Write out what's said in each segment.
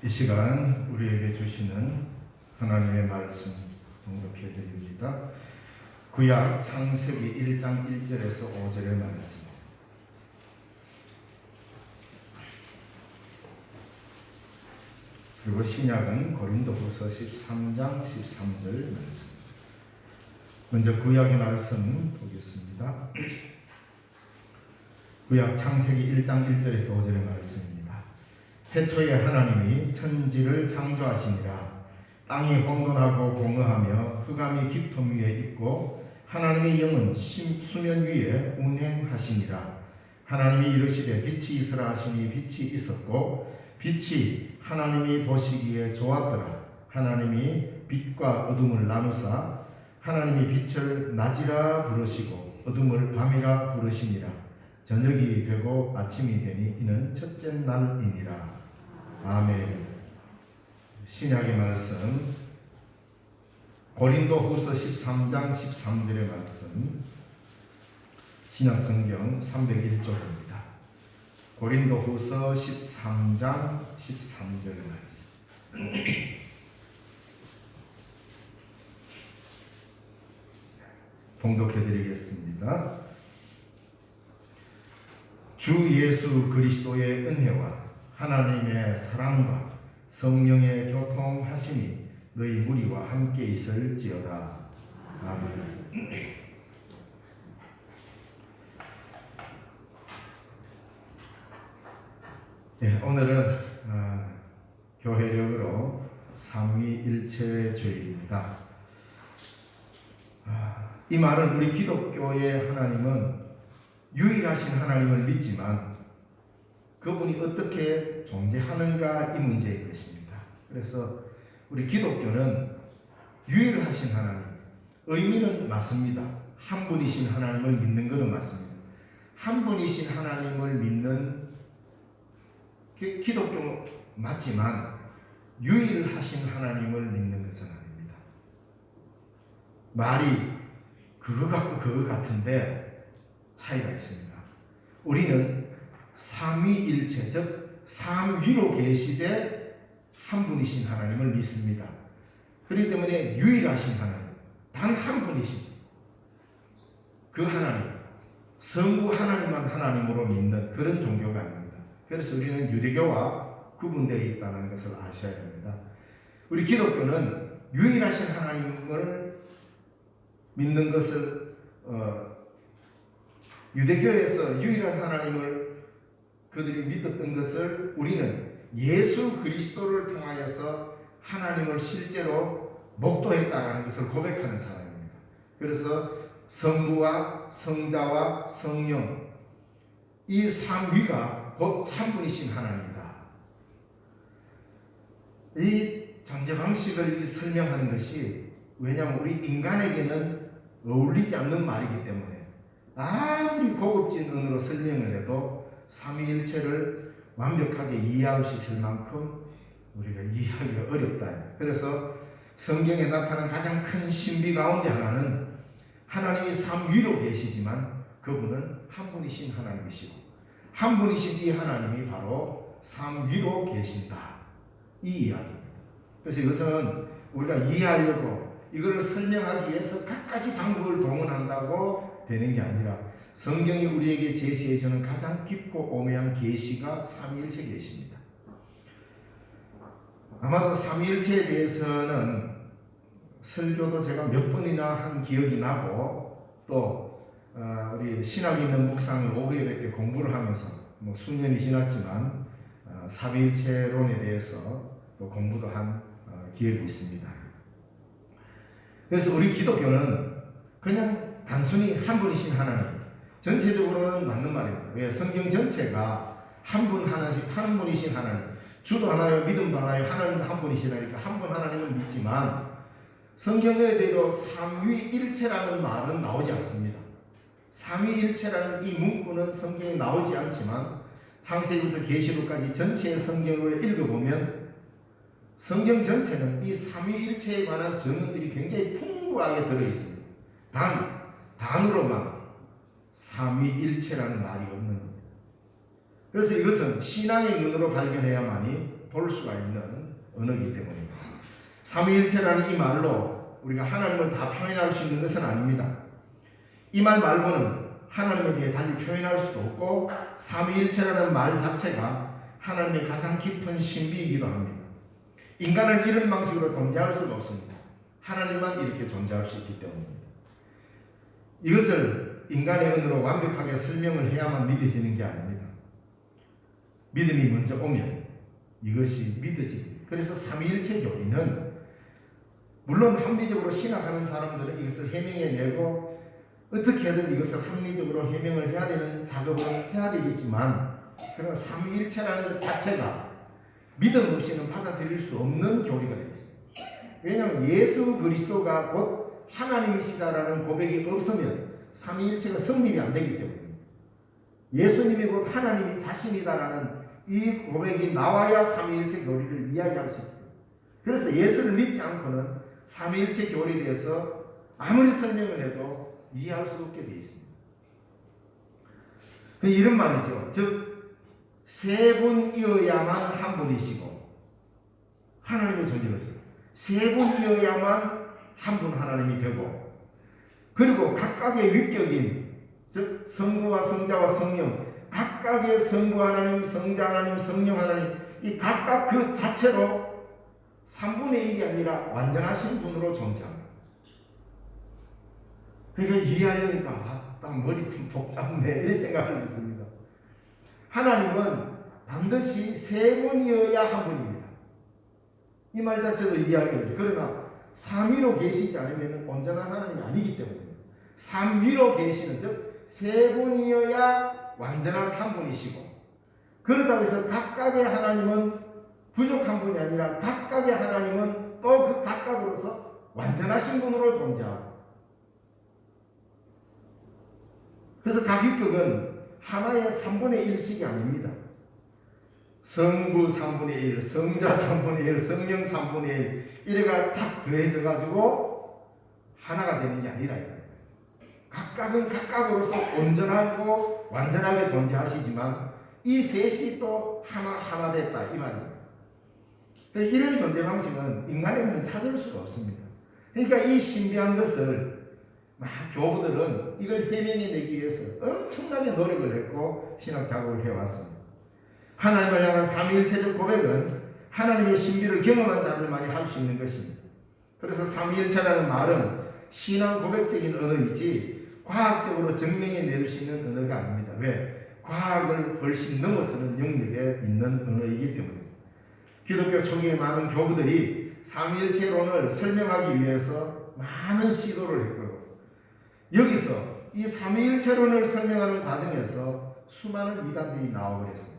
이 시간 우리에게 주시는 하나님의 말씀 공독해 드립니다. 구약 창세기 1장 1절에서 5절의 말씀, 그리고 신약은 고린도후서 13장 13절 말씀. 먼저 구약의 말씀 보겠습니다. 구약 창세기 1장 1절에서 5절의 말씀입니다. 태초에 하나님이 천지를 창조하시니라. 땅이 혼돈하고 공허하며 흑암이 깊음 위에 있고 하나님의 영은 수면 위에 운행하시니라. 하나님이 이르시되 빛이 있으라 하시니 빛이 있었고 빛이 하나님이 보시기에 좋았더라. 하나님이 빛과 어둠을 나누사 하나님이 빛을 낮이라 부르시고 어둠을 밤이라 부르시니라. 저녁이 되고 아침이 되니 이는 첫째 날이니라. 아멘. 신약의 말씀 고린도후서 13장 13절의 말씀, 신약성경 301쪽입니다. 고린도후서 13장 13절의 말씀. 봉독해 드리겠습니다. 주 예수 그리스도의 은혜와 하나님의 사랑과 성령의 교통하심이 너희 무리와 함께 있을지어다. 아멘. 네, 오늘은 교회력으로 삼위일체주의입니다. 이 말은 우리 기독교의 하나님은 유일하신 하나님을 믿지만 그분이 어떻게 존재하는가 이 문제일 것입니다. 그래서 우리 기독교는 유일하신 하나님, 의미는 맞습니다. 한 분이신 하나님을 믿는 것은 맞습니다. 한 분이신 하나님을 믿는 기독교 맞지만 유일하신 하나님을 믿는 것은 아닙니다. 말이 그거 같고 그거 같은데 차이가 있습니다. 우리는 삼위일체, 즉 삼위로 계시되 한 분이신 하나님을 믿습니다. 그렇기 때문에 유일하신 하나님, 단 한 분이신 그 하나님, 성부 하나님만 하나님으로 믿는 그런 종교가 아닙니다. 그래서 우리는 유대교와 구분되어 있다는 것을 아셔야 합니다. 우리 기독교는 유일하신 하나님을 믿는 것을 유대교에서 유일한 하나님을 그들이 믿었던 것을 우리는 예수 그리스도를 통하여서 하나님을 실제로 목도했다는 것을 고백하는 사람입니다. 그래서 성부와 성자와 성령, 이 삼위가 곧 한 분이신 하나님이다. 이 존재 방식을 설명하는 것이, 왜냐하면 우리 인간에게는 어울리지 않는 말이기 때문에 아무리 고급진 언어로 설명을 해도 삼위일체를 완벽하게 이해할 수 있을 만큼 우리가 이해하기가 어렵다. 그래서 성경에 나타난 가장 큰 신비 가운데 하나는 하나님이 삼위로 계시지만 그분은 한 분이신 하나님이시고 한 분이신 이 하나님이 바로 삼위로 계신다. 이 이야기입니다. 그래서 이것은 우리가 이해하려고 이걸 설명하기 위해서 갖가지 방법을 동원한다고 되는 게 아니라 성경이 우리에게 제시해 주는 가장 깊고 오묘한 계시가 삼위일체 계시입니다. 아마도 삼위일체에 대해서는 설교도 제가 몇 번이나 한 기억이 나고, 또 우리 신학 있는 묵상을 오후에 이렇게 공부를 하면서 수년이 지났지만 삼위일체론에 대해서 또 공부도 한 기억이 있습니다. 그래서 우리 기독교는 그냥 단순히 한 분이신 하나님, 전체적으로는 맞는 말입니다. 왜? 성경 전체가 한 분 하나씩, 한 분이신 하나님, 주도 하나요, 믿음도 하나요, 하나님도 한 분이시라니까 한 분 하나님을 믿지만 성경에도 삼위일체라는 말은 나오지 않습니다. 삼위일체라는 이 문구는 성경에 나오지 않지만 창세기부터 계시록까지 전체의 성경을 읽어보면 성경 전체는 이 삼위일체에 관한 증언들이 굉장히 풍부하게 들어있습니다. 단 단으로만 삼위일체라는 말이 없는 겁니다. 그래서 이것은 신앙의 눈으로 발견해야만이 볼 수가 있는 언어이기 때문입니다. 삼위일체라는 이 말로 우리가 하나님을 다 표현할 수 있는 것은 아닙니다. 이 말 말고는 하나님에 대해 달리 표현할 수도 없고 삼위일체라는 말 자체가 하나님의 가장 깊은 신비이기도 합니다. 인간은 이런 방식으로 존재할 수가 없습니다. 하나님만 이렇게 존재할 수 있기 때문입니다. 이것을 인간의 언어로 완벽하게 설명을 해야만 믿어지는 게 아닙니다. 믿음이 먼저 오면 이것이 믿어집니다. 그래서 삼위일체 교리는 물론 합리적으로 신학하는 사람들은 이것을 해명해내고 어떻게든 이것을 합리적으로 해명을 해야 되는 작업을 해야 되겠지만 그러나 삼위일체라는 것 자체가 믿음 없이는 받아들일 수 없는 교리가 되어 있습니다. 왜냐하면 예수 그리스도가 곧 하나님이시다라는 고백이 없으면 삼위일체가 성립이 안 되기 때문입니다. 예수님이 곧 하나님이 자신이다라는 이 고백이 나와야 삼위일체 교리를 이야기할 수 있습니다. 그래서 예수를 믿지 않고는 삼위일체 교리에 대해서 아무리 설명을 해도 이해할 수 없게 되어 있습니다. 이런 말이죠. 즉 세 분이어야만 한 분이시고 하나님의 존재를 세 분이어야만 한 분 하나님이 되고 그리고 각각의 위격인 즉 성부와 성자와 성령 각각의 성부 하나님, 성자 하나님, 성령 하나님 이 각각 그 자체로 3분의 1이 아니라 완전하신 분으로 존재합니다. 그러니까 이해하려니까 딱 머리 좀 복잡네 이런 생각을 했습니다. 하나님은 반드시 세 분이어야 한 분입니다. 이 말 자체도 이해하기를 그러나 삼위로 계시지 않으면 온전한 하나님이 아니기 때문입니다. 삼위로 계시는 즉 세 분이어야 완전한 한 분이시고 그렇다고 해서 각각의 하나님은 부족한 분이 아니라 각각의 하나님은 또 그 각각으로서 완전하신 분으로 존재합니다. 그래서 각위격은 하나의 3분의 1씩이 아닙니다. 성부 3분의 1, 성자 3분의 1, 성령 3분의 1 이래가 탁 더해져 가지고 하나가 되는 게 아니라 각각은 각각으로서 온전하고 완전하게 존재하시지만 이 셋이 또 하나 됐다 이 말입니다. 이런 존재 방식은 인간에게는 찾을 수가 없습니다. 그러니까 이 신비한 것을 교부들은 이걸 해명해내기 위해서 엄청나게 노력을 했고 신학 작업을 해왔습니다. 하나님을 향한 삼위일체적 고백은 하나님의 신비를 경험한 자들만이 할 수 있는 것입니다. 그래서 삼위일체라는 말은 신앙 고백적인 언어이지 과학적으로 증명해낼 수 있는 언어가 아닙니다. 왜? 과학을 훨씬 넘어서는 영역에 있는 언어이기 때문입니다. 기독교 초기의 많은 교부들이 삼위일체론을 설명하기 위해서 많은 시도를 했고요. 여기서 이 삼위일체론을 설명하는 과정에서 수많은 이단들이 나와버렸습니다.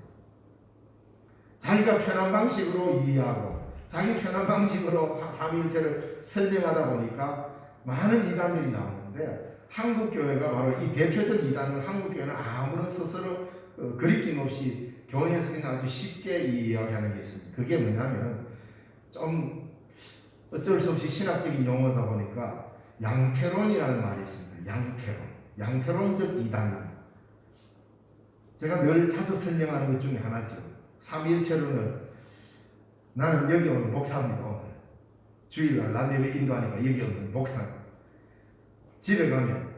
자기가 편한 방식으로 이해하고 자기 편한 방식으로 삼위일체를 설명하다 보니까 많은 이단들이 나오는데 한국교회가 바로 이 대표적 이단을 한국교회는 아무런 스스로 그리낌 없이 교회에서 그냥 아주 쉽게 이야기하는 게 있습니다. 그게 뭐냐면 좀 어쩔 수 없이 신학적인 용어다 보니까 양태론이라는 말이 있습니다. 양태론적 이단입니다. 제가 늘 자주 설명하는 것 중에 하나죠. 삼위일체론을 나는 여기 오는 목사입니다. 오늘 주일날 란예배 인도하니까 여기 오는 목사. 집에 가면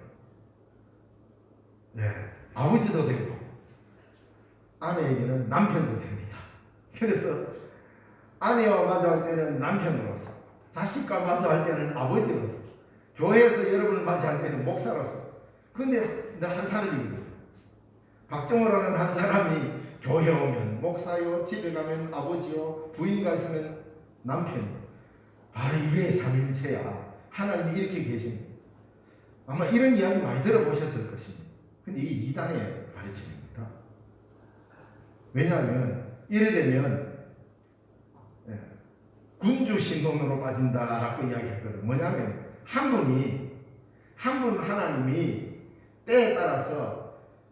아버지도 되고 아내에게는 남편도 됩니다. 그래서 아내와 마주할 때는 남편으로서 자식과 마주할 때는 아버지로서 교회에서 여러분을 맞이할 때는 목사로서 근데 나 한 사람이거든요. 박정호라는 한 사람이 교회 오면 목사요, 집에 가면 아버지요, 부인과 있으면 남편이요. 바로 이게 삼위일체야. 하나님이 이렇게 계십니다. 아마 이런 이야기 많이 들어보셨을 것입니다. 근데 이 이단의 가르침입니다. 왜냐하면 이래 되면 군주신론으로 빠진다라고 이야기했거든요. 뭐냐면 한 분 하나님이 때에 따라서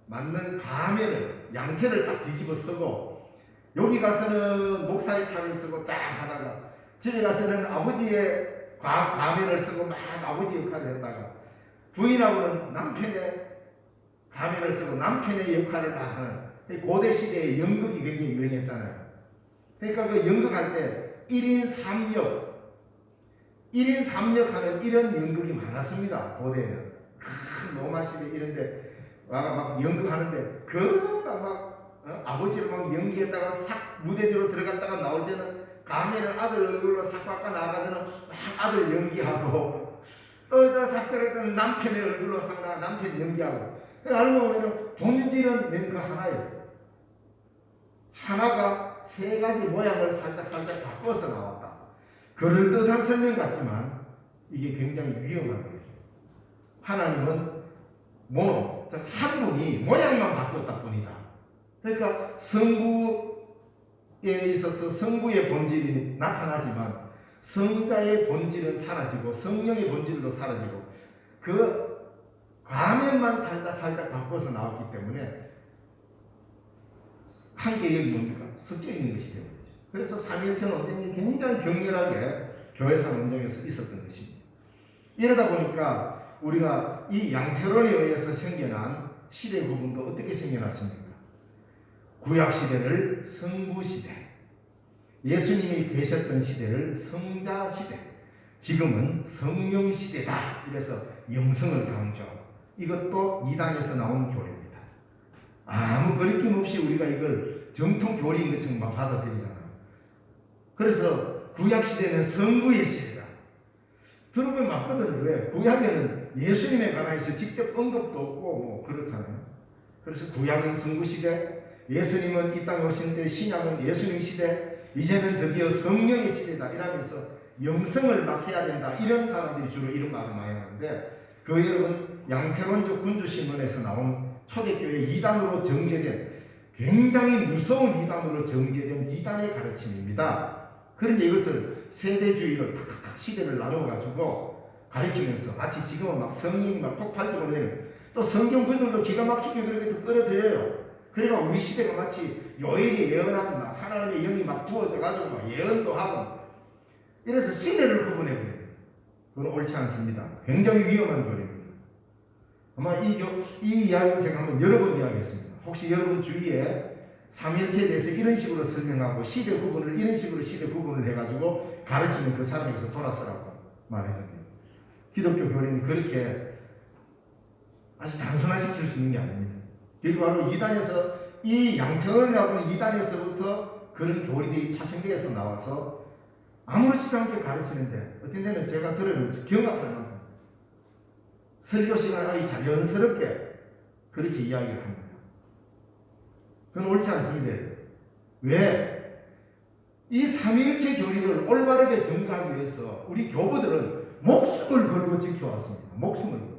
맞는 가면을 양태를 딱 뒤집어 쓰고 여기 가서는 목사의 칼을 쓰고 쫙 하다가 집에 가서는 아버지의 가면을 쓰고 막 아버지 역할을 했다가 부인하고는 남편의 가면을 쓰고 남편의 역할을 다 하는 고대 시대의 연극이 굉장히 유행했잖아요. 그러니까 그 연극할 때 1인 3역, 1인 3역 하는 이런 연극이 많았습니다. 고대에는. 로마 시대 이런데 와가 막 연극하는데 아버지를 막 연기했다가 싹 무대 뒤로 들어갔다가 나올 때는 가면을 아들 얼굴로 싹 바꿔 나가서는 막 아들 연기하고 또 이따 싹 들어갔다는 남편의 얼굴로 싹 나가 남편 연기하고 알고 보면 본질은 맨 그 하나였어요. 하나가 세 가지 모양을 살짝 바꿔서 나왔다. 그럴듯한 설명 같지만 이게 굉장히 위험한 거예요. 하나님은 모노, 즉 한 분이 모양만 바꿨다 뿐이다. 그러니까 성부에 있어서 성부의 본질이 나타나지만 성자의 본질은 사라지고 성령의 본질도 사라지고 그 과면만 살짝 바꿔서 나왔기 때문에 한 개역이 뭡니까? 섞여 있는 것이 되는 거죠. 그래서 삼위일체 논쟁이 굉장히 격렬하게 교회사 논쟁에서 있었던 것입니다. 이러다 보니까 우리가 이 양태론에 의해서 생겨난 시대 구분도 어떻게 생겨났습니까? 구약시대를 성부시대, 예수님이 계셨던 시대를 성자시대, 지금은 성령시대다. 이래서 영성을 강조. 이것도 이단에서 나온 교리입니다. 아무 거리낌 없이 우리가 이걸 정통 교리인 것처럼 막 받아들이잖아요. 그래서 구약시대는 성부의 시대다. 들어보면 맞거든요. 왜? 구약에는 예수님에 관해서 직접 언급도 없고 뭐 그렇잖아요. 그래서 구약은 성부시대, 예수님은 이 땅에 오신 때 신약은 예수님 시대, 이제는 드디어 성령의 시대다 이러면서 영성을 막 해야 된다 이런 사람들이 주로 이런 말을 많이 하는데 그 여러분 양태론적 군주신문에서 나온 초대교회 이단으로 정제된 굉장히 무서운 이단으로 정제된 이단의 가르침입니다. 그런데 이것을 세대주의로 탁탁탁 시대를 나누어가지고 가리키면서 마치 지금은 막 성령이 막 폭발적으로 내는 또 성경 구절도 기가 막히게 그렇게 또 끌어들여요. 그러니까 우리 시대가 마치 요엘이 예언한 막 하나님의 영이 막 부어져가지고 막 예언도 하고 이래서 시대를 구분해버립니다. 그건 옳지 않습니다. 굉장히 위험한 교리입니다. 아마 이 이야기는 제가 한번 여러 번 이야기했습니다. 혹시 여러분 주위에 삼일체에 대해서 이런 식으로 설명하고 시대 구분을 이런 식으로 시대 구분을 해가지고 가르치면 그 사람에게서 돌아서라고 말했던 거예요. 기독교 교리는 그렇게 아주 단순화시킬 수 있는 게 아닙니다. 그리고 바로 이단에서 이 양태론이라고 이단에서부터 그런 교리들이 타생돼서 나와서 아무렇지도 않게 가르치는데 어떤 데는 제가 들으면 경악할 만큼 설교 시간에 아주 자연스럽게 그렇게 이야기를 합니다. 그건 옳지 않습니다. 왜? 이 삼위일체 교리를 올바르게 전가하기 위해서 우리 교부들은 목숨을 걸고 지켜왔습니다. 목숨을 걸고.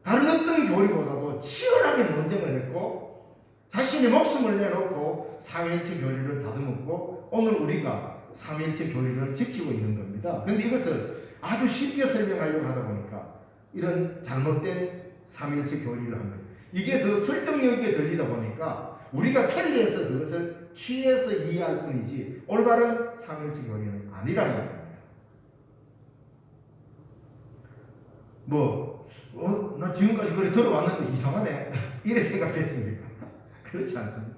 다른 어떤 교리보다도 치열하게 논쟁을 했고 자신의 목숨을 내놓고 삼위일체 교리를 다듬었고 오늘 우리가 삼위일체 교리를 지키고 있는 겁니다. 그런데 이것을 아주 쉽게 설명하려고 하다 보니까 이런 잘못된 삼위일체 교리를 한 거예요. 이게 더 설득력 있게 들리다 보니까 우리가 편리해서 그것을 취해서 이해할 뿐이지 올바른 삼위일체 교리는 아니라는 겁니다. 나 지금까지 그래 들어왔는데 이상하네 이래 생각했습니까? 그렇지 않습니다.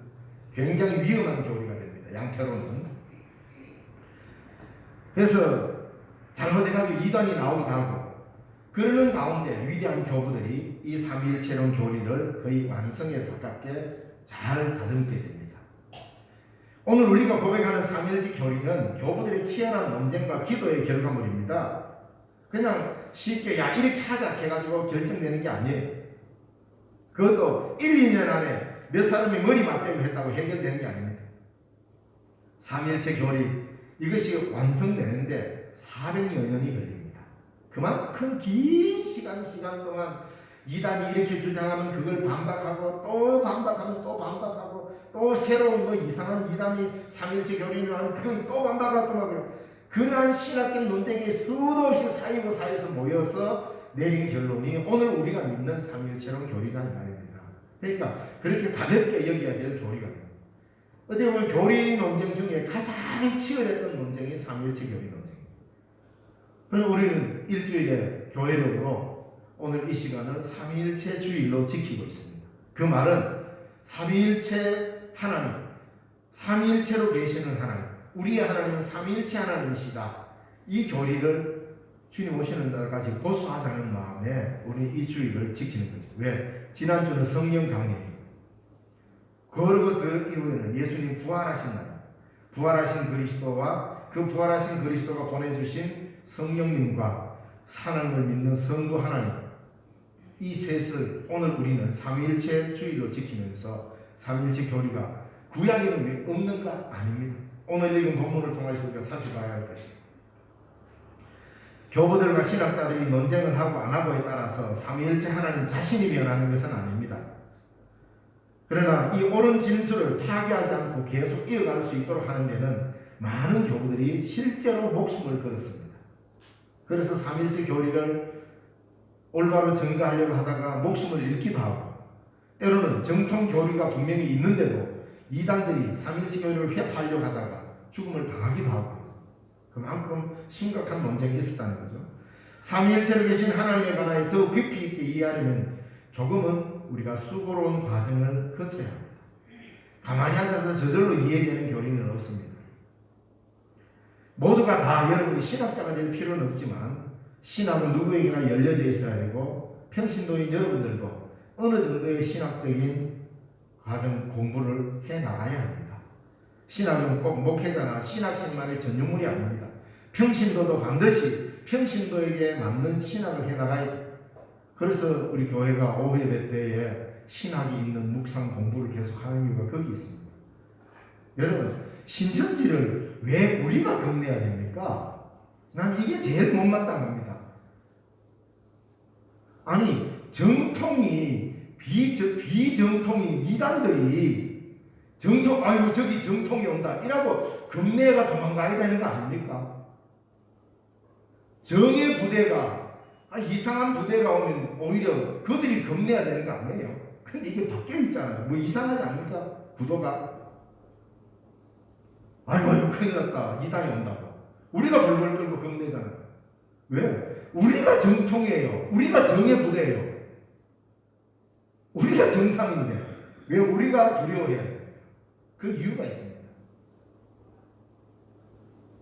굉장히 위험한 교리가 됩니다. 양태론은. 그래서 잘못해가지고 이단이 나오기도 하고 그러는 가운데 위대한 교부들이 이 삼위일체론 교리를 거의 완성에 가깝게 잘 다듬게 됩니다. 오늘 우리가 고백하는 삼위일체 교리는 교부들의 치열한 논쟁과 기도의 결과물입니다. 그냥 쉽게 이렇게 하자 해가지고 결정되는 게 아니에요. 그것도 1, 2년 안에 몇 사람이 머리 맞대고 했다고 해결되는 게 아닙니다. 삼위일체 교리 이것이 완성되는데 400여 년이 걸립니다. 그만큼 긴 시간 동안 이단이 이렇게 주장하면 그걸 반박하고 또 반박하면 또 반박하고 또 새로운 이상한 이단이 삼위일체 교리를 하면 그걸 또 반박하더라고요. 그러한 신학적 논쟁이 수도 없이 사이에서 모여서 내린 결론이 오늘 우리가 믿는 삼위일체론 교리라는 말입니다. 그러니까 그렇게 가볍게 여겨야 될 교리가 됩니다. 어떻게 보면 교리 논쟁 중에 가장 치열했던 논쟁이 삼위일체 교리 논쟁입니다. 그래서 우리는 일주일에 교회력으로 오늘 이 시간을 삼위일체 주일로 지키고 있습니다. 그 말은 삼위일체 하나님, 삼위일체로 계시는 하나님, 우리의 하나님은 삼위일체 하나님이시다. 이 교리를 주님 오시는 날까지 고수하자는 마음에 우리 이 주일을 지키는 거죠. 왜? 지난주는 성령 강해입니다. 그리고 그 이후에는 예수님 부활하신 날, 부활하신 그리스도와 그 부활하신 그리스도가 보내주신 성령님과 하나님을 믿는 성도 하나님, 이 셋을 오늘 우리는 삼위일체 주일로 지키면서 삼위일체 교리가 구약에는 왜 없는가? 아닙니다. 오늘 읽은 본문을 통해서 우리가 살펴봐야 할 것입니다. 교부들과 신학자들이 논쟁을 하고 안 하고에 따라서 삼위일체 하나님 자신이 변하는 것은 아닙니다. 그러나 이 옳은 진술을 타개하지 않고 계속 이어갈 수 있도록 하는 데는 많은 교부들이 실제로 목숨을 걸었습니다. 그래서 삼위일체 교리를 올바로 증거하려고 하다가 목숨을 잃기도 하고, 때로는 정통 교리가 분명히 있는데도 이단들이 삼위일체 교리를 회파하려고 하다가 죽음을 당하기도 하고 있습니다. 그만큼 심각한 논쟁이 있었다는 거죠. 삼위일체로 계신 하나님에 관하여 더 깊이 있게 이해하려면 조금은 우리가 수고로운 과정을 거쳐야 합니다. 가만히 앉아서 저절로 이해되는 교리는 없습니다. 모두가 다 여러분이 신학자가 될 필요는 없지만 신학은 누구에게나 열려져 있어야 되고, 평신도인 여러분들도 어느 정도의 신학적인 과정 공부를 해나가야 합니다. 신학은 꼭 목회자나 신학생만의 전유물이 아닙니다. 평신도도 반드시 평신도에게 맞는 신학을 해나가야죠. 그래서 우리 교회가 오후 예배 때에 신학이 있는 묵상 공부를 계속하는 이유가 거기 있습니다. 여러분, 신천지를 왜 우리가 겁내야 됩니까? 난 이게 제일 못마땅합니다. 아니, 정통이 비정통인 이단들이 아이고 저기 정통이 온다 이라고 금내가 도망가야 되는 거 아닙니까? 정의 부대가 이상한 부대가 오면 오히려 그들이 겁내야 되는 거 아니에요? 근데 이게 바뀌어 있잖아요. 뭐 이상하지 않습니까? 구도가. 아이고 큰일 났다. 이단이 온다고. 우리가 벌벌 떨고 겁내잖아요. 왜? 우리가 정통이에요. 우리가 정의 부대예요. 우리가 정상인데 왜 우리가 두려워해야 돼요? 그 이유가 있습니다.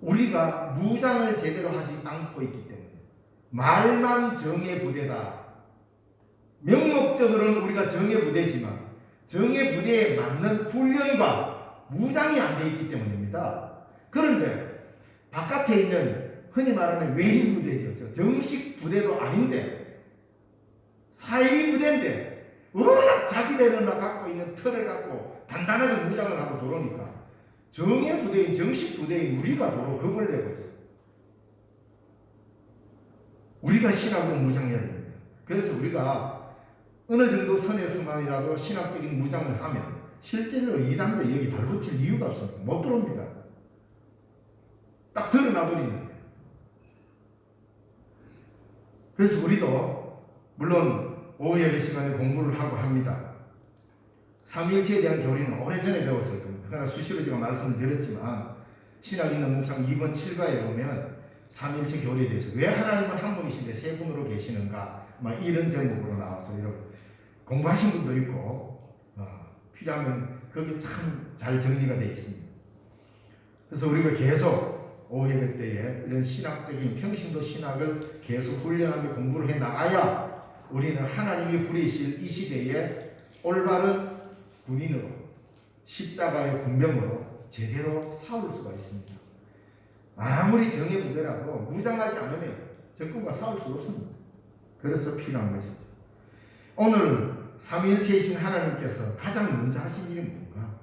우리가 무장을 제대로 하지 않고 있기 때문에. 말만 정의 부대다. 명목적으로는 우리가 정의 부대지만 정의 부대에 맞는 훈련과 무장이 안 돼 있기 때문입니다. 그런데 바깥에 있는 흔히 말하는 외인 부대죠. 정식 부대도 아닌데 사이비 부대인데 워낙 자기들은 갖고 있는 틀을 갖고 단단하게 무장을 하고 들어오니까 정의 부대인 정식 부대인 우리가 도로 겁을 내고 있어요. 우리가 신학으로 무장해야 됩니다. 그래서 우리가 어느 정도 선에서만이라도 신학적인 무장을 하면 실제로 이단들 여기 발붙일 이유가 없습니다. 못 들어옵니다. 딱 드러나버리는데. 그래서 우리도 물론 오후 예배 시간에 공부를 하고 합니다. 삼위일체에 대한 교리는 오래전에 배웠을 겁니다. 그러나 수시로 제가 말씀을 드렸지만 신학 있는 묵상 2번 7가에 보면 삼위일체 교리에 대해서 왜 하나님은 한 분이신데 세 분으로 계시는가 이런 제목으로 나와서 여러분 공부하신 분도 있고 필요하면 거기 참 잘 정리가 되어 있습니다. 그래서 우리가 계속 오후 예배 때에 이런 신학적인 평신도 신학을 계속 훈련하며 공부를 해 나가야 우리는 하나님이 부리실 이 시대에 올바른 군인으로 십자가의 군병으로 제대로 싸울 수가 있습니다. 아무리 정예 부대라도 무장하지 않으면 적군과 싸울 수 없습니다. 그래서 필요한 것이죠. 오늘 삼위일체이신 하나님께서 가장 먼저 하신 일이 뭔가?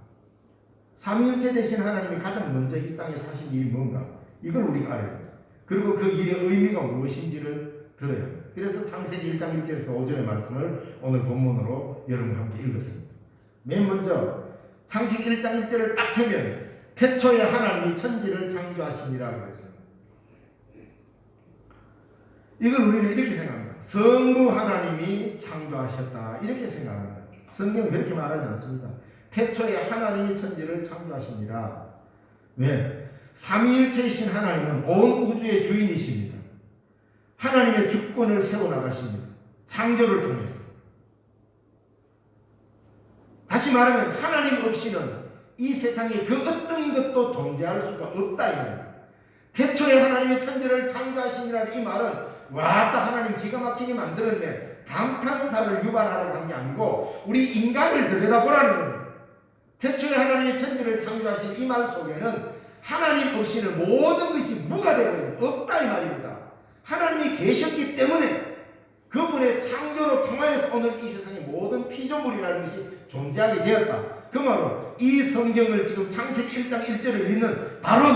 삼위일체 되신 하나님이 가장 먼저 이 땅에서 하신 일이 뭔가? 이걸 우리가 알아야 됩니다. 그리고 그 일의 의미가 무엇인지를 들어야 합니다. 그래서 창세기 1장 1절에서 5절의 말씀을 오늘 본문으로 여러분과 함께 읽었습니다. 맨 먼저 창세기 1장 1절을 딱 펴면 태초에 하나님이 천지를 창조하시니라 그랬습니다. 이걸 우리는 이렇게 생각합니다. 성부 하나님이 창조하셨다 이렇게 생각합니다. 성경은 그렇게 말하지 않습니다. 태초에 하나님이 천지를 창조하시니라. 왜? 삼위일체이신 하나님은 온 우주의 주인이십니다. 하나님의 주권을 세워나가십니다. 창조를 통해서. 다시 말하면 하나님 없이는 이 세상에 그 어떤 것도 존재할 수가 없다 이 말입니다. 태초에 하나님이 천지를 창조하시니라는 이 말은 와따 하나님 기가 막히게 만들었네, 감탄사를 유발하라고 한 게 아니고 우리 인간을 들여다보라는 겁니다. 태초에 하나님이 천지를 창조하신 이 말 속에는 하나님 없이는 모든 것이 무가 되고 없다 이 말입니다. 하나님이 계셨기 때문에 그분의 창조로 통하여서 오늘 이 세상의 모든 피조물이라는 것이 존재하게 되었다. 그 말로 이 성경을 지금 창세기 1장 1절을 읽는 바로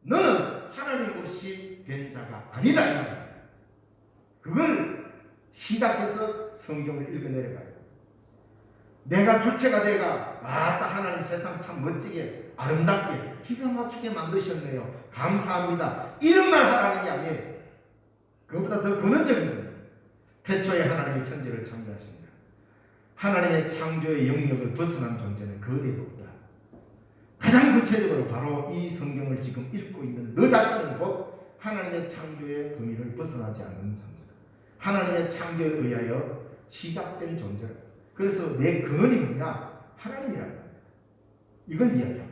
너는 하나님 없이 된 자가 아니다 이 말입니다. 그걸 시작해서 성경을 읽어내려가요. 내가 주체가 되가 아따 하나님 세상 참 멋지게 아름답게 기가 막히게 만드셨네요, 감사합니다, 이런 말 하라는 게 아니에요. 그것보다 더 근원적인 거예요. 태초에 하나님이 천지를 창조하십니다. 하나님의 창조의 영역을 벗어난 존재는 그 어디에도 없다. 가장 구체적으로 바로 이 성경을 지금 읽고 있는 너 자신은 곧 하나님의 창조의 범위를 벗어나지 않는 존재다. 하나님의 창조에 의하여 시작된 존재다. 그래서 내 근원이 뭐냐? 하나님이라는 겁니다. 이걸 이야기합니다.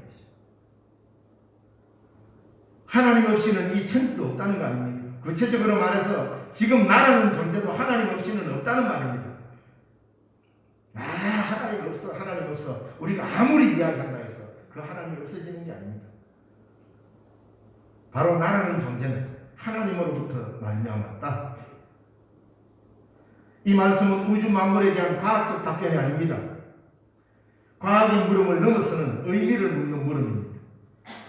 하나님 없이는 이 천지도 없다는 거 아닙니까? 구체적으로 말해서 지금 나라는 존재도 하나님 없이는 없다는 말입니다. 하나님 없어, 하나님 없어. 우리가 아무리 이야기한다 해서 그 하나님이 없어지는 게 아닙니다. 바로 나라는 존재는 하나님으로부터 말미암았다. 이 말씀은 우주 만물에 대한 과학적 답변이 아닙니다. 과학의 물음을 넘어서는 의미를 묻는 물음입니다.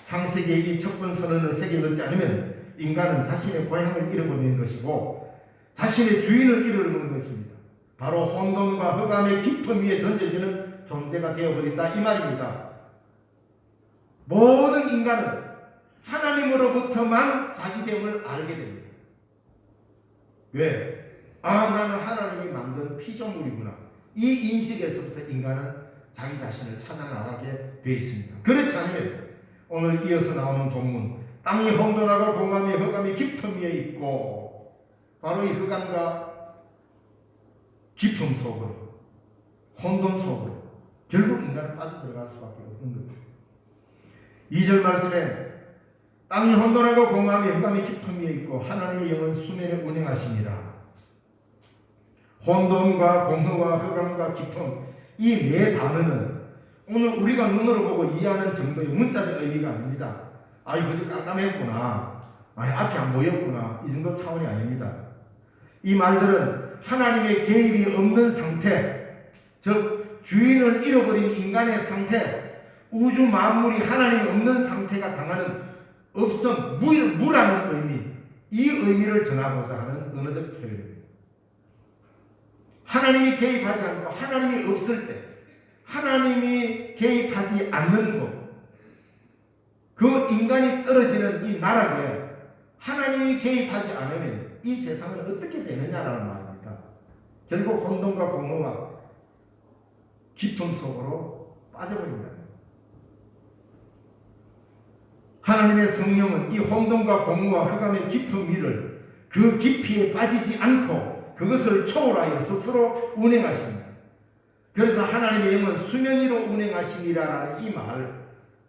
창세기의 이 첫 번 선언을 새겨 넣지 않으면 인간은 자신의 고향을 잃어버리는 것이고 자신의 주인을 잃어버리는 것입니다. 바로 혼돈과 흑암의 깊음 위에 던져지는 존재가 되어버린다 이 말입니다. 모든 인간은 하나님으로부터만 자기됨을 알게 됩니다. 왜? 나는 하나님이 만든 피조물이구나. 이 인식에서부터 인간은 자기 자신을 찾아 나가게 되어 있습니다. 그렇지 않으면 오늘 이어서 나오는 본문, 땅이 혼돈하고 공함이 흑암이 깊음 위에 있고, 바로 이 흑암과 깊음 속으로, 혼돈 속으로 결국 인간은 빠져들어갈 수밖에 없는 겁니다. 2절 말씀에 땅이 혼돈하고 공함이 흑암이 깊음 위에 있고 하나님의 영은 수면에 운행하십니다. 혼돈과 공허와 흑암과 깊음, 이 네 단어는 오늘 우리가 눈으로 보고 이해하는 정도의 문자적 의미가 아닙니다. 이거 깜깜했구나, 앞이 안 보였구나, 이 정도 차원이 아닙니다. 이 말들은 하나님의 개입이 없는 상태, 즉 주인을 잃어버린 인간의 상태, 우주 만물이 하나님이 없는 상태가 당하는 없음, 무라는 의미, 이 의미를 전하고자 하는 언어적 표현입니다. 하나님이 개입하지 않고 하나님이 없을 때, 하나님이 개입하지 않는 것, 그 인간이 떨어지는 이 나라에 하나님이 개입하지 않으면 이 세상은 어떻게 되느냐라는 말입니다. 결국 혼돈과 공허와 깊음 속으로 빠져버린다. 하나님의 성령은 이 혼돈과 공허와 흑암의 깊은 위를 그 깊이에 빠지지 않고 그것을 초월하여 스스로 운행하십니다. 그래서 하나님의 영은 수면 위로 운행하시니라라는 이 말을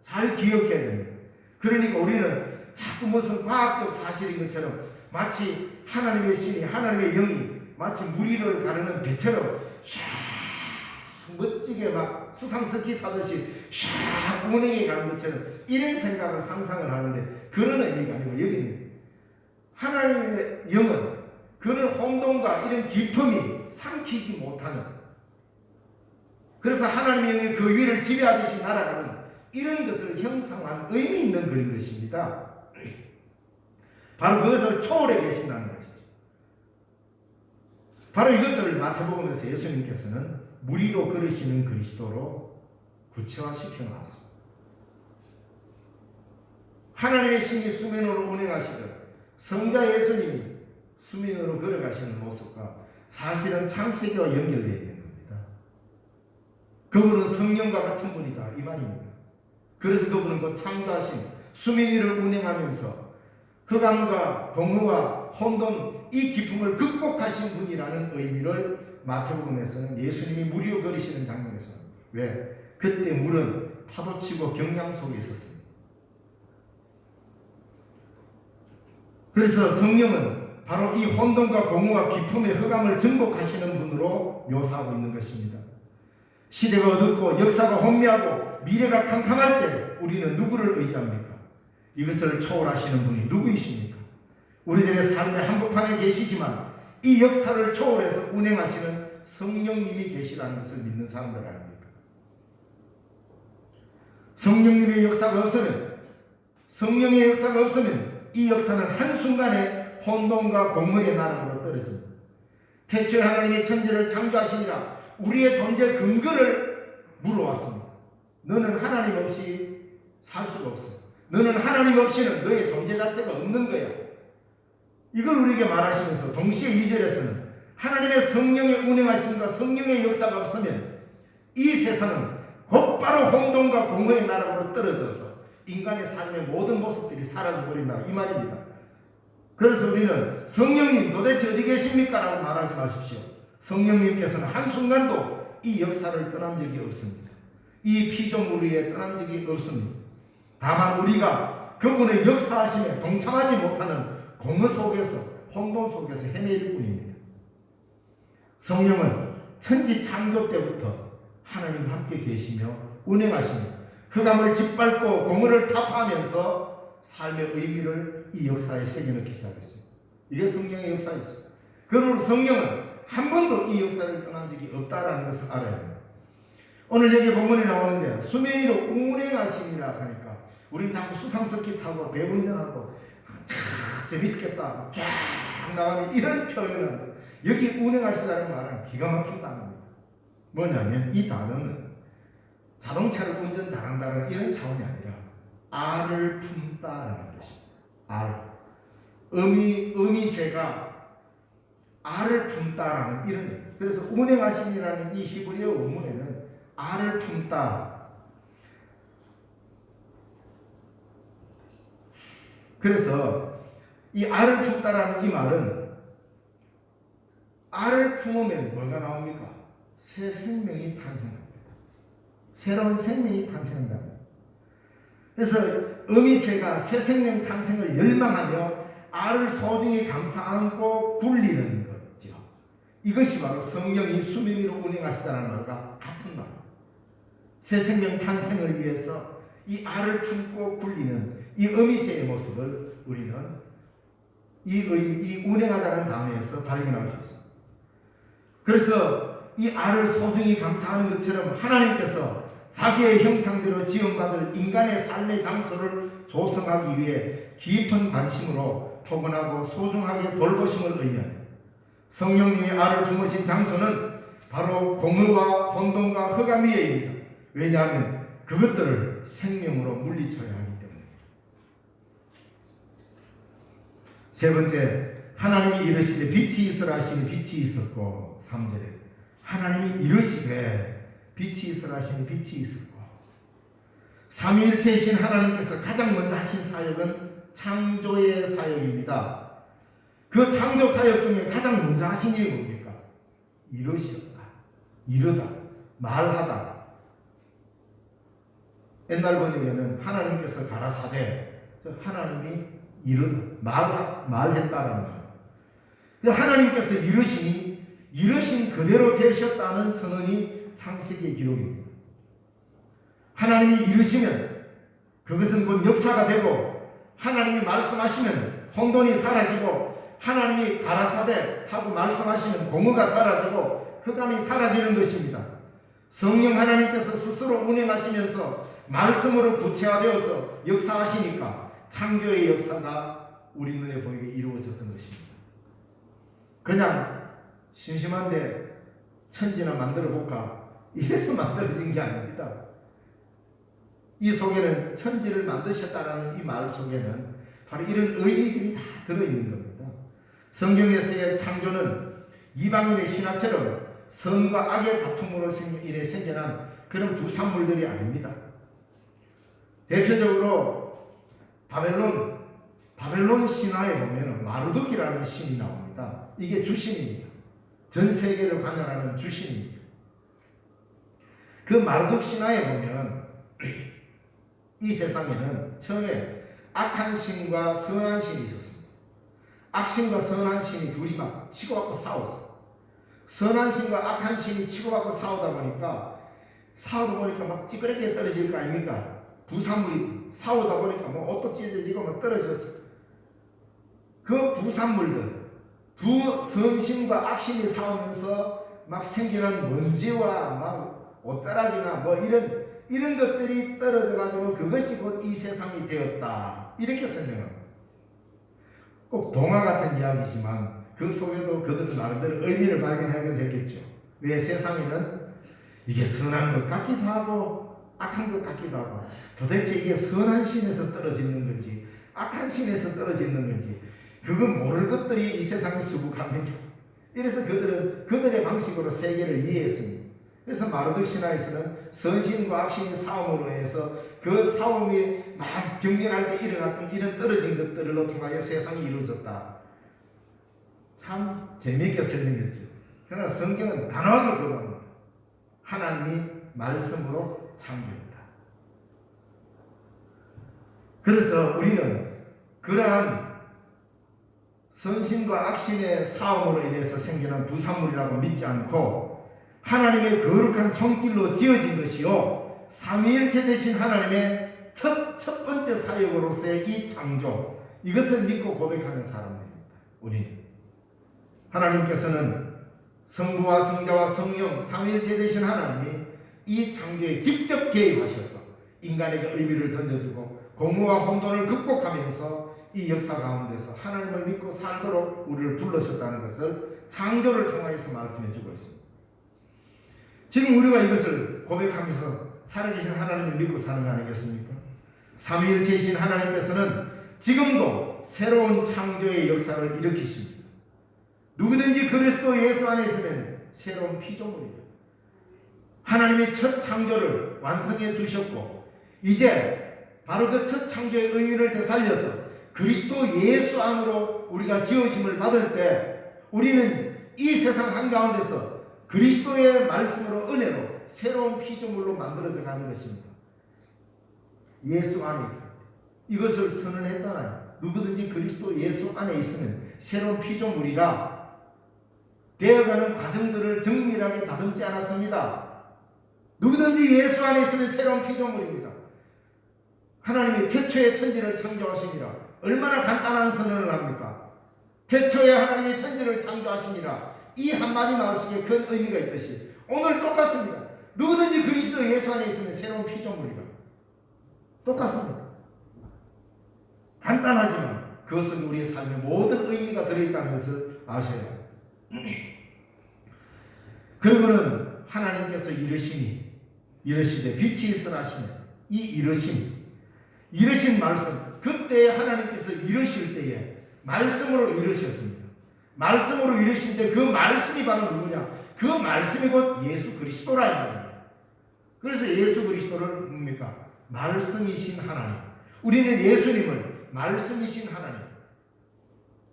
잘 기억해야 됩니다. 그러니까 우리는 자꾸 무슨 과학적 사실인 것처럼 마치 하나님의 신이, 하나님의 영이 마치 물 위를 가르는 배처럼 샥 멋지게 막 수상스키 타듯이 샥 운행해 가는 것처럼 이런 생각을 상상을 하는데 그런 의미가 아니고 여기는 하나님의 영은 그런 혼돈과 이런 깊음이 삼키지 못하는, 그래서 하나님의 영이 그 위를 지배하듯이 날아가는 이런 것을 형상한 의미 있는 그런 것입니다. 바로 그것을 초월해 계신다는 것이죠. 바로 이것을 마태복음에서 예수님께서는 물 위로 걸으시는 그리스도로 구체화시켜 놨습니다. 하나님의 신이 수면으로 운행하시듯 성자 예수님이 수면으로 걸어가시는 모습과 사실은 창세기와 연결되어 있는 겁니다. 그분은 성령과 같은 분이다 이 말입니다. 그래서 그분은 곧 창조하신 수면 위를 운행하면서 흑암과 공허와 혼돈 이 깊음을 극복하신 분이라는 의미를 마태복음에서는 예수님이 물 위로 걸으시는 장면에서, 왜? 그때 물은 파도치고 경량 속에 있었습니다. 그래서 성령은 바로 이 혼돈과 공허와 기품의 흑암을 정복하시는 분으로 묘사하고 있는 것입니다. 시대가 어둡고 역사가 혼미하고 미래가 캄캄할 때 우리는 누구를 의지합니까? 이것을 초월하시는 분이 누구이십니까? 우리들의 삶의 한복판에 계시지만 이 역사를 초월해서 운행하시는 성령님이 계시다는 것을 믿는 사람들 아닙니까? 성령님의 역사가 없으면, 성령의 역사가 없으면 이 역사는 한순간에 혼돈과 공허의 나라로 떨어집니다. 태초에 하나님이 천지를 창조하시니라 우리의 존재 근거를 물어왔습니다. 너는 하나님 없이 살 수가 없어. 너는 하나님 없이는 너의 존재 자체가 없는 거야. 이걸 우리에게 말하시면서 동시에 2절에서는 하나님의 성령의 운행하심과 성령의 역사가 없으면 이 세상은 곧바로 혼돈과 공허의 나락으로 떨어져서 인간의 삶의 모든 모습들이 사라져버린다 이 말입니다. 그래서 우리는 성령님 도대체 어디 계십니까? 라고 말하지 마십시오. 성령님께서는 한순간도 이 역사를 떠난 적이 없습니다. 이 피조물 위에 떠난 적이 없습니다. 다만 우리가 그분의 역사하심에 동참하지 못하는 공허 속에서 혼돈 속에서 헤매일 뿐입니다. 성령은 천지 창조 때부터 하나님 함께 계시며 운행하시며 흑암을 짓밟고 공허를 타파하면서 삶의 의미를 이 역사에 새겨넣기 시작했습니다. 이게 성령의 역사였습니다. 그러므로 성령은 한 번도 이 역사를 떠난 적이 없다라는 것을 알아야 합니다. 오늘 여기 본문에 나오는데 수메이로 운행하심이라 하니까 우리는 자꾸 수상스키 타고 대운전하고 재밌겠다 쫙 나가는 이런 표현을 합니다. 여기 운행하시다는 말은 기가 막힌 단어입니다. 뭐냐면 이 단어는 자동차를 운전 잘한다는 이런 차원이 아니라 알을 품다라는 것입니다. 알. 어미새가 알을 품다라는 이런 의미. 그래서 운행하심이라는 이 히브리어 원문에는 알을 품다. 그래서 이 알을 품다라는 이 말은 알을 품으면 뭐가 나옵니까? 새 생명이 탄생합니다. 새로운 생명이 탄생한다. 그래서 어미새가 새 생명 탄생을 열망하며 알을 소중히 감싸 안고 굴리는 거죠. 이것이 바로 성령이 수메미로 운행하시다는 말과 같은 말입니다. 새 생명 탄생을 위해서 이 알을 품고 굴리는 이 어미새의 모습을 우리는 이 운행하다는 단어에서 발견할 수 있습니다. 그래서 이 알을 소중히 감사하는 것처럼 하나님께서 자기의 형상대로 지음받을 인간의 삶의 장소를 조성하기 위해 깊은 관심으로 포근하고 소중하게 돌보심을 의미합니다. 성령님이 알을 품으신 장소는 바로 공허와 혼돈과 흑암 위에입니다. 왜냐하면 그것들을 생명으로 물리쳐야 하기 때문에. 세 번째, 하나님이 이르시되 빛이 있으라 하시니 빛이 있었고, 3절에 하나님이 이르시되 빛이 있으라 하시니 빛이 있었고. 삼위일체이신 하나님께서 가장 먼저 하신 사역은 창조의 사역입니다. 그 창조 사역 중에 가장 먼저 하신 일이 뭡니까? 이르셨다, 이르다, 말하다. 옛날 번역에는 하나님께서 가라사대, 하나님이 이르다, 말했다라는 거예요. 하나님께서 이르시니 이르신 그대로 되셨다는 선언이 창세기의 기록입니다. 하나님이 이르시면 그것은 곧 역사가 되고, 하나님이 말씀하시면 혼돈이 사라지고, 하나님이 가라사대 하고 말씀하시면 공허가 사라지고 흑암이 사라지는 것입니다. 성령 하나님께서 스스로 운행하시면서 말씀으로 구체화되어서 역사하시니까 창조의 역사가 우리 눈에 보이게 이루어졌던 것입니다. 그냥 심심한데 천지나 만들어 볼까 이래서 만들어진 게 아닙니다. 이 속에는 천지를 만드셨다라는 이 말 속에는 바로 이런 의미들이 다 들어있는 겁니다. 성경에서의 창조는 이방인의 신화처럼 선과 악의 다툼으로 인해 생겨난 그런 부산물들이 아닙니다. 대표적으로 바벨론 신화에 보면 마르둑이라는 신이 나옵니다. 이게 주신입니다. 전 세계를 관할하는 주신입니다. 그 마르둑 신화에 보면 이 세상에는 처음에 악한 신과 선한 신이 있었습니다. 악신과 선한 신이 둘이 막 치고받고 싸웠어요. 선한 신과 악한 신이 치고받고 싸우다 보니까 막 찌그럽게 떨어질 거 아닙니까? 부산물이 싸우다 보니까 뭐 옷도 찢어지고 막 떨어졌어요. 그 부산물들, 두 선신과 악신이 싸우면서 막 생겨난 먼지와 막 옷자락이나 뭐 이런 것들이 떨어져 가지고 그것이 곧 이 세상이 되었다. 이렇게 설명합니다. 꼭 동화 같은 이야기지만 그 속에도 그들은 나름대로 의미를 발견하게 됐겠죠. 왜 세상에는 이게 선한 것 같기도 하고 악한 것 같기도 하고 도대체 이게 선한 신에서 떨어지는 건지 악한 신에서 떨어지는 건지 그거 모를 것들이 이 세상에 수북합니다. 이래서 그들은 그들의 방식으로 세계를 이해했습니다. 그래서 마르독 신화에서는 선신과 악신의 싸움으로 해서 그 싸움이 막 경쟁할 때 일어났던 이런 떨어진 것들로 통하여 세상이 이루어졌다. 참 재미있게 설명했죠. 그러나 성경은 단호하게 거부합니다. 하나님이 말씀으로 창조했다. 그래서 우리는 그러한 선신과 악신의 싸움으로 인해서 생겨난 부산물이라고 믿지 않고 하나님의 거룩한 손길로 지어진 것이요 삼위일체 되신 하나님의 첫 번째 사역으로서의 이 창조, 이것을 믿고 고백하는 사람들입니다. 우리는 하나님께서는 성부와 성자와 성령 삼위일체 되신 하나님이 이 창조에 직접 개입하셔서 인간에게 의미를 던져주고 공허와 혼돈을 극복하면서 이 역사 가운데서 하나님을 믿고 살도록 우리를 불러셨다는 것을 창조를 통하여서 말씀해 주고 있습니다. 지금 우리가 이것을 고백하면서 살아계신 하나님을 믿고 사는 거 아니겠습니까? 삼위일체이신 하나님께서는 지금도 새로운 창조의 역사를 일으키십니다. 누구든지 그리스도 예수 안에 있으면 새로운 피조물이다. 하나님이 첫 창조를 완성해 두셨고 이제 바로 그 첫 창조의 의미를 되살려서 그리스도 예수 안으로 우리가 지어짐을 받을 때 우리는 이 세상 한가운데서 그리스도의 말씀으로 은혜로 새로운 피조물로 만들어져 가는 것입니다. 예수 안에 있습니다. 이것을 선언했잖아요. 누구든지 그리스도 예수 안에 있으면 새로운 피조물이라 되어가는 과정들을 정밀하게 다듬지 않았습니다. 누구든지 예수 안에 있으면 새로운 피조물입니다. 하나님이 태초에 천지를 창조하시니라. 얼마나 간단한 선언을 합니까? 태초에 하나님이 천지를 창조하시니라. 이 한마디 말 속에 큰 의미가 있듯이 오늘 똑같습니다. 누구든지 그리스도 예수 안에 있으면 새로운 피조물이다. 똑같습니다. 간단하지만 그것은 우리의 삶에 모든 의미가 들어있다는 것을 아셔야 합니다. 그러면은 하나님께서 이르시되 빛이 있으라 하시네. 이 이르신 말씀, 그때 하나님께서 이르실 때에 말씀으로 이르셨습니다. 말씀으로 이르실 때 그 말씀이 바로 누구냐? 그 말씀이 곧 예수 그리스도라 이 말입니다. 그래서 예수 그리스도를 뭡니까? 말씀이신 하나님. 우리는 예수님을 말씀이신 하나님,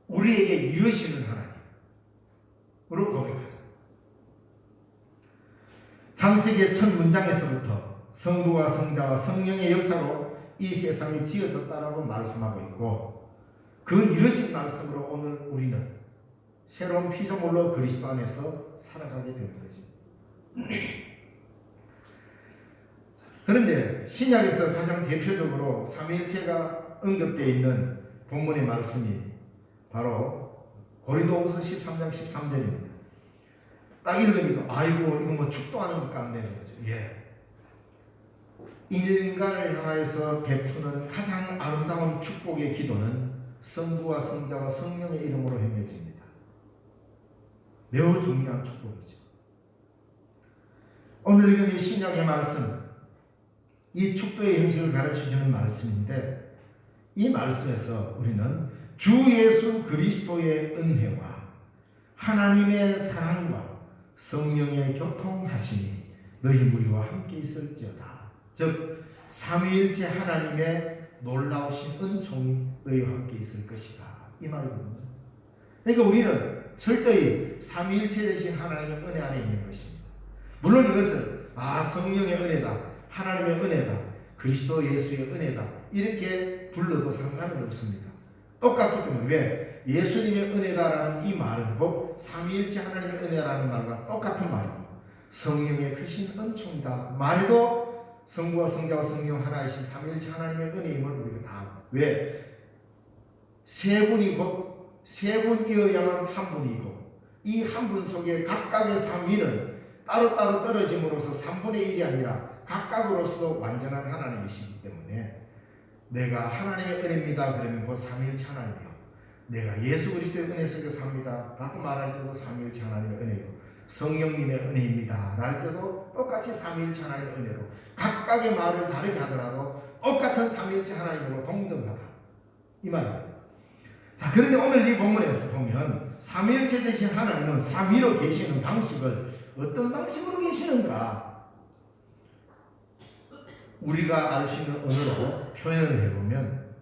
우리에게 이르시는 하나님으로 고백하죠. 창세기의 첫 문장에서부터 성부와 성자와 성령의 역사로 이 세상이 지어졌다라고 말씀하고 있고 그 이르신 말씀으로 오늘 우리는 새로운 피조물로 그리스도 안에서 살아가게 되는 것입니다. 그런데 신약에서 가장 대표적으로 삼위일체가 언급되어 있는 본문의 말씀이 바로 고린도후서 13장 13절입니다. 딱 읽으니까 아이고 이거 뭐 축도하는 것 같네요. 예. 인간을 향하여서 베푸는 가장 아름다운 축복의 기도는 성부와 성자와 성령의 이름으로 행해집니다. 매우 중요한 축복이죠. 오늘 읽은 이 신약의 말씀, 이 축도의 형식을 가르쳐주는 말씀인데 이 말씀에서 우리는 주 예수 그리스도의 은혜와 하나님의 사랑과 성령의 교통하심이 너희 무리와 함께 있을지어다. 즉 삼위일체 하나님의 놀라우신 은총이 너희와 함께 있을 것이다. 이 말이거든요. 그러니까 우리는 철저히 삼위일체 되신 하나님의 은혜 안에 있는 것입니다. 물론 이것을 성령의 은혜다, 하나님의 은혜다, 그리스도 예수의 은혜다 이렇게 불러도 상관은 없습니다. 똑같기 때문에 왜? 예수님의 은혜다라는 이 말은 곧 삼위일체 하나님의 은혜라는 말과 똑같은 말입니다. 성령의 크신 은총이다 말해도 성부와 성자와 성령 하나이신 삼위일체 하나님의 은혜임을 우리가 다 알고, 왜? 세 분이 곧 세 분이어야만 한 분이고 이 한 분 속에 각각의 삼위는 따로따로 떨어짐으로써 3분의 1이 아니라 각각으로서도 완전한 하나님이시기 때문에 내가 하나님의 은혜입니다 그러면 곧 삼위일체 하나님이요, 내가 예수 그리스도의 은혜 속에 삽니다 라고 말할 때도 삼위일체 하나님의 은혜요, 성령님의 은혜입니다 랄 때도 똑같이 삼위일체 하나님의 은혜로 각각의 말을 다르게 하더라도 똑같은 삼위일체 하나님으로 동등하다 이 말입니다. 자, 그런데 오늘 이 본문에서 보면 삼위일체 되신 하나님은 삼위로 계시는 방식을 어떤 방식으로 계시는가 우리가 알 수 있는 언어로 표현을 해보면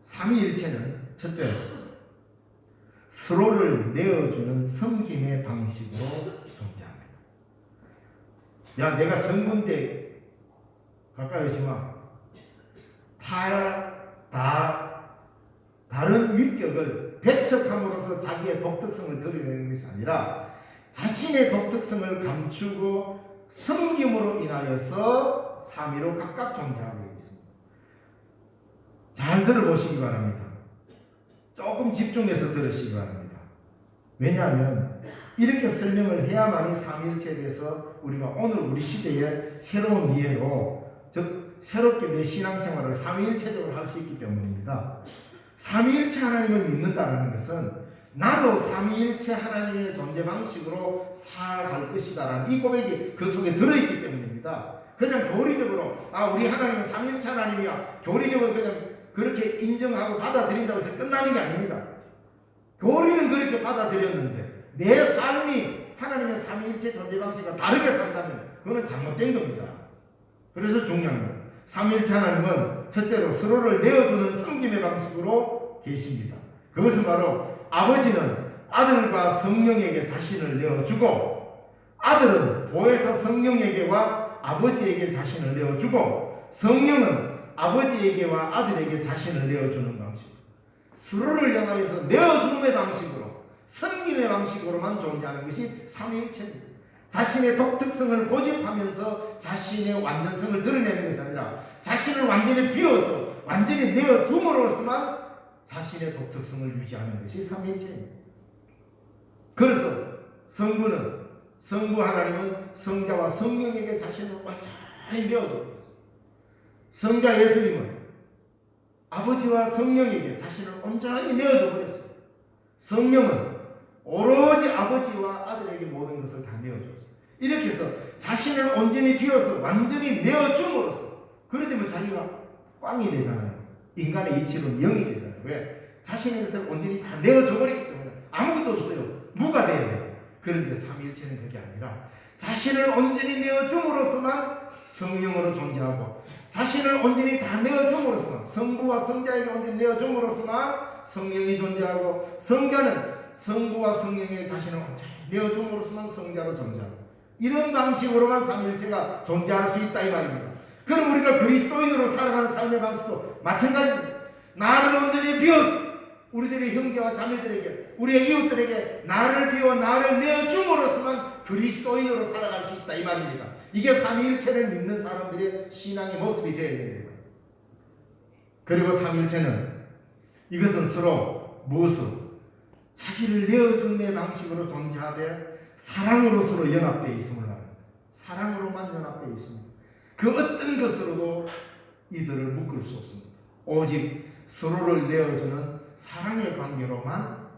삼위일체는 첫째 서로를 내어주는 섬김의 방식으로 존재합니다. 야, 내가 성군 때 가까이 오지 마. 다른 위격을 배척함으로써 자기의 독특성을 드러내는 것이 아니라 자신의 독특성을 감추고 섬김으로 인하여서 삼위로 각각 존재하고 있습니다. 잘 들어보시기 바랍니다. 조금 집중해서 들으시기 바랍니다. 왜냐하면 이렇게 설명을 해야만이 삼위일체에 대해서 우리가 오늘 우리 시대의 새로운 이해로 즉 새롭게 내 신앙생활을 삼위일체적으로 할 수 있기 때문입니다. 삼위일체 하나님을 믿는다는 것은 나도 삼위일체 하나님의 존재 방식으로 살아갈 것이다라는 이 고백이 그 속에 들어있기 때문입니다. 그냥 교리적으로 우리 하나님은 삼위일체 하나님이야 교리적으로 그냥 그렇게 인정하고 받아들인다고 해서 끝나는 게 아닙니다. 교리는 그렇게 받아들였는데 내 삶이 하나님의 삼위일체 존재 방식과 다르게 산다면 그거는 잘못된 겁니다. 그래서 중요한 거예요. 삼위일체 하나님은 첫째로 서로를 내어주는 섬김의 방식으로 계십니다. 그것은 바로 아버지는 아들과 성령에게 자신을 내어주고 아들은 보혜사 성령에게와 아버지에게 자신을 내어주고 성령은 아버지에게와 아들에게 자신을 내어주는 방식, 서로를 향하여서 내어줌의 방식으로 섬김의 방식으로만 존재하는 것이 삼위일체입니다. 자신의 독특성을 고집하면서 자신의 완전성을 드러내는 것이 아니라 자신을 완전히 비워서 완전히 내어줌으로써만 자신의 독특성을 유지하는 것이 삼위일체입니다. 그래서 성부 하나님은 성자와 성령에게 자신을 완전히 내어주고 있습니다. 성자 예수님은 아버지와 성령에게 자신을 온전히 내어줘 버렸어요. 성령은 오로지 아버지와 아들에게 모든 것을 다 내어줬어요. 이렇게 해서 자신을 온전히 비워서 완전히 내어줌으로써 그러면 자기가 꽝이 되잖아요. 인간의 이치로는 영이 되잖아요. 왜? 자신의 것을 온전히 다 내어줘 버리기 때문에 아무것도 없어요. 무가 돼야 돼요. 그런데 삼위일체는 그게 아니라 자신을 온전히 내어줌으로써만 성령으로 존재하고 자신을 온전히 다 내어줌으로써만 성부와 성자에게 온전히 내어줌으로써만 성령이 존재하고 성자는 성부와 성령의 자신을 온전히 내어줌으로써만 성자로 존재하고 이런 방식으로만 삼위일체가 존재할 수 있다 이 말입니다. 그럼 우리가 그리스도인으로 살아가는 삶의 방식도 마찬가지입니다. 나를 온전히 비워서 우리들의 형제와 자매들에게 우리의 이웃들에게 나를 비워 나를 내어줌으로써만 그리스도인으로 살아갈 수 있다 이 말입니다. 이게 삼위일체를 믿는 사람들의 신앙의 모습이 되어야 됩니다. 그리고 삼위일체는 이것은 서로 무엇으로 자기를 내어줌의 방식으로 존재하되 사랑으로 서로 연합되어 있음을 말합니다. 사랑으로만 연합되어 있습니다. 그 어떤 것으로도 이들을 묶을 수 없습니다. 오직 서로를 내어주는 사랑의 관계로만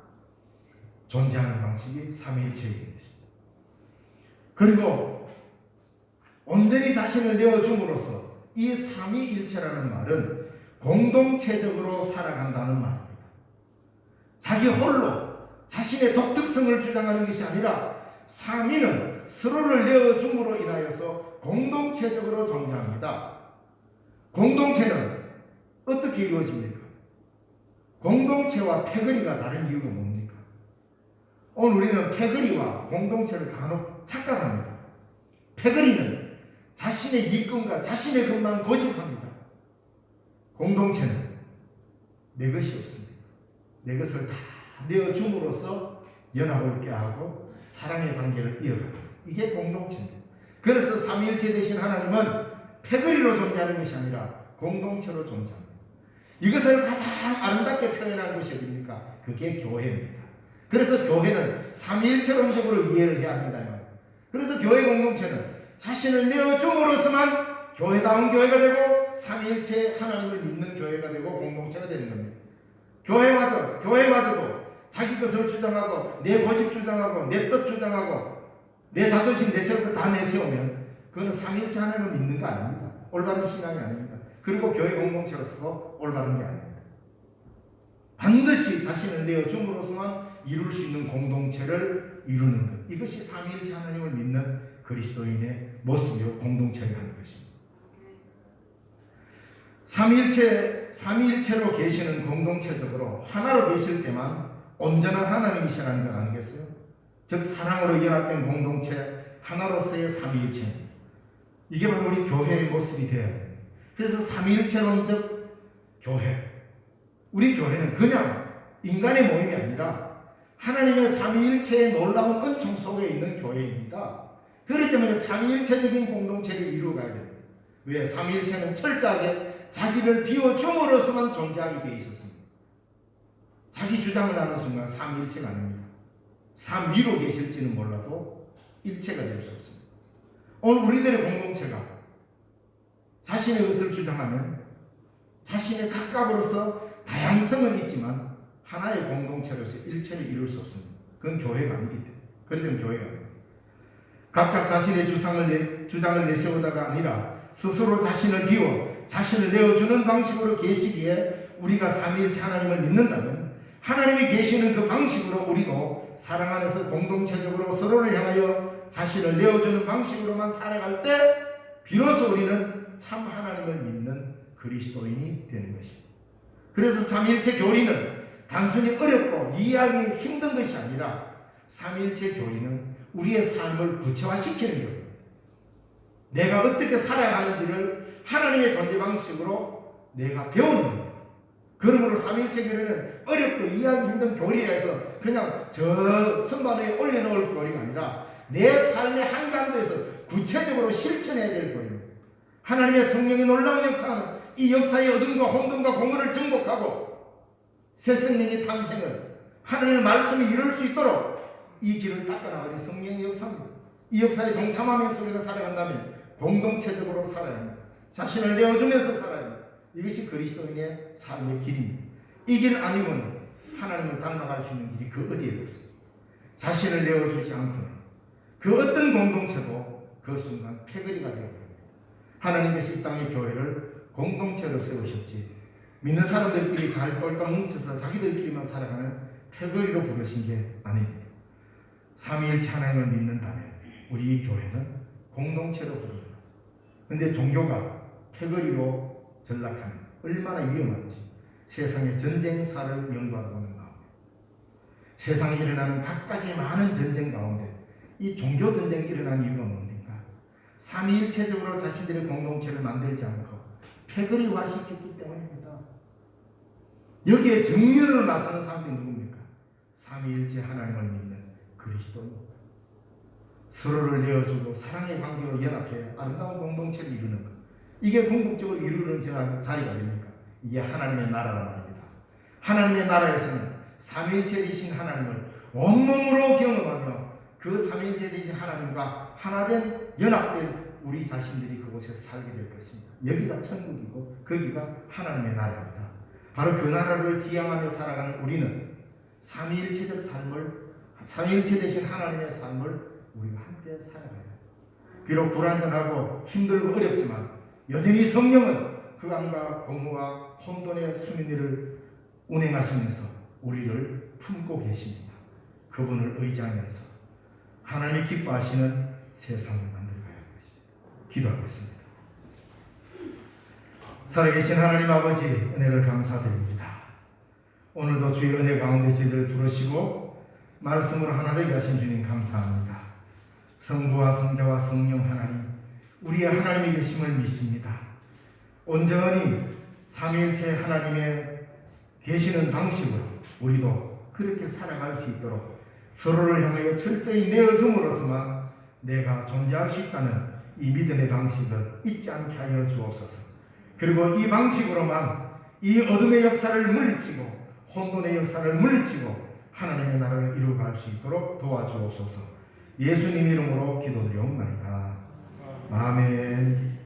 존재하는 방식이 삼위일체입니다. 그리고 온전히 자신을 내어줌으로써 이 삼위일체라는 말은 공동체적으로 살아간다는 말입니다. 자기 홀로 자신의 독특성을 주장하는 것이 아니라 삼위는 서로를 내어줌으로 인하여서 공동체적으로 존재합니다. 공동체는 어떻게 이루어집니까? 공동체와 패거리가 다른 이유가 뭡니까? 오늘 우리는 패거리와 공동체를 간혹 착각합니다. 패거리는 자신의 이권과 자신의 것만 고집합니다. 공동체는 내 것이 없습니다. 내 것을 다 내어줌으로써 연합을 꾀하고 사랑의 관계를 이어갑니다. 이게 공동체입니다. 그래서 삼위일체 되신 하나님은 패거리로 존재하는 것이 아니라 공동체로 존재합니다. 이것을 가장 아름답게 표현하는 것이 어디입니까? 그게 교회입니다. 그래서 교회는 삼위일체론적으로 이해를 해야 된다 이 말이에요. 그래서 교회 공동체는 자신을 내어줌으로써만 교회다운 교회가 되고 삼위일체 하나님을 믿는 교회가 되고 공동체가 되는 겁니다. 교회마저도 자기 것을 주장하고 내 고집 주장하고 내 뜻 주장하고 내 자존심 내세우고 다 내세우면 그거는 삼위일체 하나님을 믿는 거 아닙니다. 올바른 신앙이 아닙니다. 그리고 교회 공동체로서 올바른 게 아닙니다. 반드시 자신을 내어줌으로써만 이룰 수 있는 공동체를 이루는 것. 이것이 삼위일체 하나님을 믿는 그리스도인의 모습이요 공동체를 하는 것입니다. 삼위일체로 계시는 공동체적으로 하나로 계실 때만 온전한 하나님이시라는 것 아니겠어요? 즉 사랑으로 연합된 공동체 하나로서의 삼위일체. 이게 바로 우리 교회의 모습이 되어야 돼요. 그래서 삼위일체론적 교회. 우리 교회는 그냥 인간의 모임이 아니라 하나님의 삼위일체의 놀라운 은총 속에 있는 교회입니다. 그렇기 때문에 삼위일체적인 공동체를 이루어가야 됩니다. 왜? 삼위일체는 철저하게 자기를 비워줌으로써만 존재하게 되어 있었습니다. 자기 주장을 하는 순간 삼위일체가 아닙니다. 삼위로 계실지는 몰라도 일체가 될 수 없습니다. 오늘 우리들의 공동체가 자신의 것을 주장하면 자신의 각각으로서 다양성은 있지만 하나의 공동체로서 일체를 이룰 수 없습니다. 그건 교회가 아니기 때문에. 그러면 교회가 아닙니다. 각각 자신의 주장을 내세우다가 아니라 스스로 자신을 비워 자신을 내어주는 방식으로 계시기에 우리가 삼위일체 하나님을 믿는다면 하나님이 계시는 그 방식으로 우리도 사랑 안에서 공동체적으로 서로를 향하여 자신을 내어주는 방식으로만 살아갈 때 비로소 우리는 참 하나님을 믿는 그리스도인이 되는 것입니다. 그래서 삼위일체 교리는 단순히 어렵고 이해하기 힘든 것이 아니라 삼위일체 교리는 우리의 삶을 구체화시키는 교리입니다. 내가 어떻게 살아가는지를 하나님의 존재 방식으로 내가 배우는 겁니다. 그러므로 삼위일체 교리는 어렵고 이해하기 힘든 교리라 해서 그냥 저 선반 위에 올려놓을 교리가 아니라 내 삶의 한가운데에서 구체적으로 실천해야 될 교리입니다. 하나님의 성령의 놀라운 역사는 이 역사의 어둠과 혼돈과 공허를 정복하고 새 생명의 탄생을 하나님의 말씀이 이룰 수 있도록 이 길을 닦아나가는 성령의 역사입니다. 이 역사에 동참하면서 우리가 살아간다면 공동체적으로 살아야 합니다. 자신을 내어주면서 살아야 합니다. 이것이 그리스도인의 삶의 길입니다. 이 길 아니면 하나님을 닮아갈 수 있는 길이 그 어디에도 없습니다. 자신을 내어주지 않고는 그 어떤 공동체도 그 순간 패거리가 되어버립니다. 하나님께서 이 땅의 교회를 공동체로 세우셨지 믿는 사람들끼리 잘 똘똘 뭉쳐서 자기들끼리만 살아가는 패거리로 부르신 게 아닙니다. 삼위일체 하나님을 믿는다면 우리 이 교회는 공동체로 부릅니다. 그런데 종교가 패거리로 전락하면 얼마나 위험한지 세상의 전쟁사를 연구하고는 나옵니다. 세상에 일어나는 각가지 많은 전쟁 가운데 이 종교 전쟁이 일어난 이유가 뭡니까? 삼위일체적으로 자신들의 공동체를 만들지 않고 패거리화시켰기 때문입니다. 여기에 정면으로 나서는 사람들이 누굽니까? 삼위일체 하나님을 믿는 그리스도입니다. 서로를 내어주고 사랑의 관계로 연합해 아름다운 공동체를 이루는 것. 이게 궁극적으로 이루는 자리가 아닙니까? 이게 하나님의 나라란 말입니다. 하나님의 나라에서는 삼위일체 되신 하나님을 온몸으로 경험하며 그 삼위일체 되신 하나님과 하나된 연합된 우리 자신들이 그곳에 살게 될 것입니다. 여기가 천국이고 거기가 하나님의 나라입니다. 바로 그 나라를 지향하며 살아가는 우리는 삼위일체적 삶을 삼위일체 되신 하나님의 삶을 우리가 함께 살아가야 합니다. 비록 불완전하고 힘들고 어렵지만 여전히 성령은 흑암과 공허와 혼돈의 수민들을 운행하시면서 우리를 품고 계십니다. 그분을 의지하면서 하나님이 기뻐하시는 세상을 만들어가야 할 것입니다. 기도하겠습니다. 살아계신 하나님 아버지 은혜를 감사드립니다. 오늘도 주의 은혜 가운데 저희들을 부르시고 말씀으로 하나 되게 하신 주님 감사합니다. 성부와 성자와 성령 하나님 우리의 하나님이 계심을 믿습니다. 온전히 삼위일체 하나님의 계시는 방식으로 우리도 그렇게 살아갈 수 있도록 서로를 향하여 철저히 내어줌으로써만 내가 존재할 수 있다는 이 믿음의 방식을 잊지 않게 하여 주옵소서. 그리고 이 방식으로만 이 어둠의 역사를 물리치고 혼돈의 역사를 물리치고 하나님의 나라를 이루어갈 수 있도록 도와주옵소서. 예수님 이름으로 기도드리옵나이다. 아멘.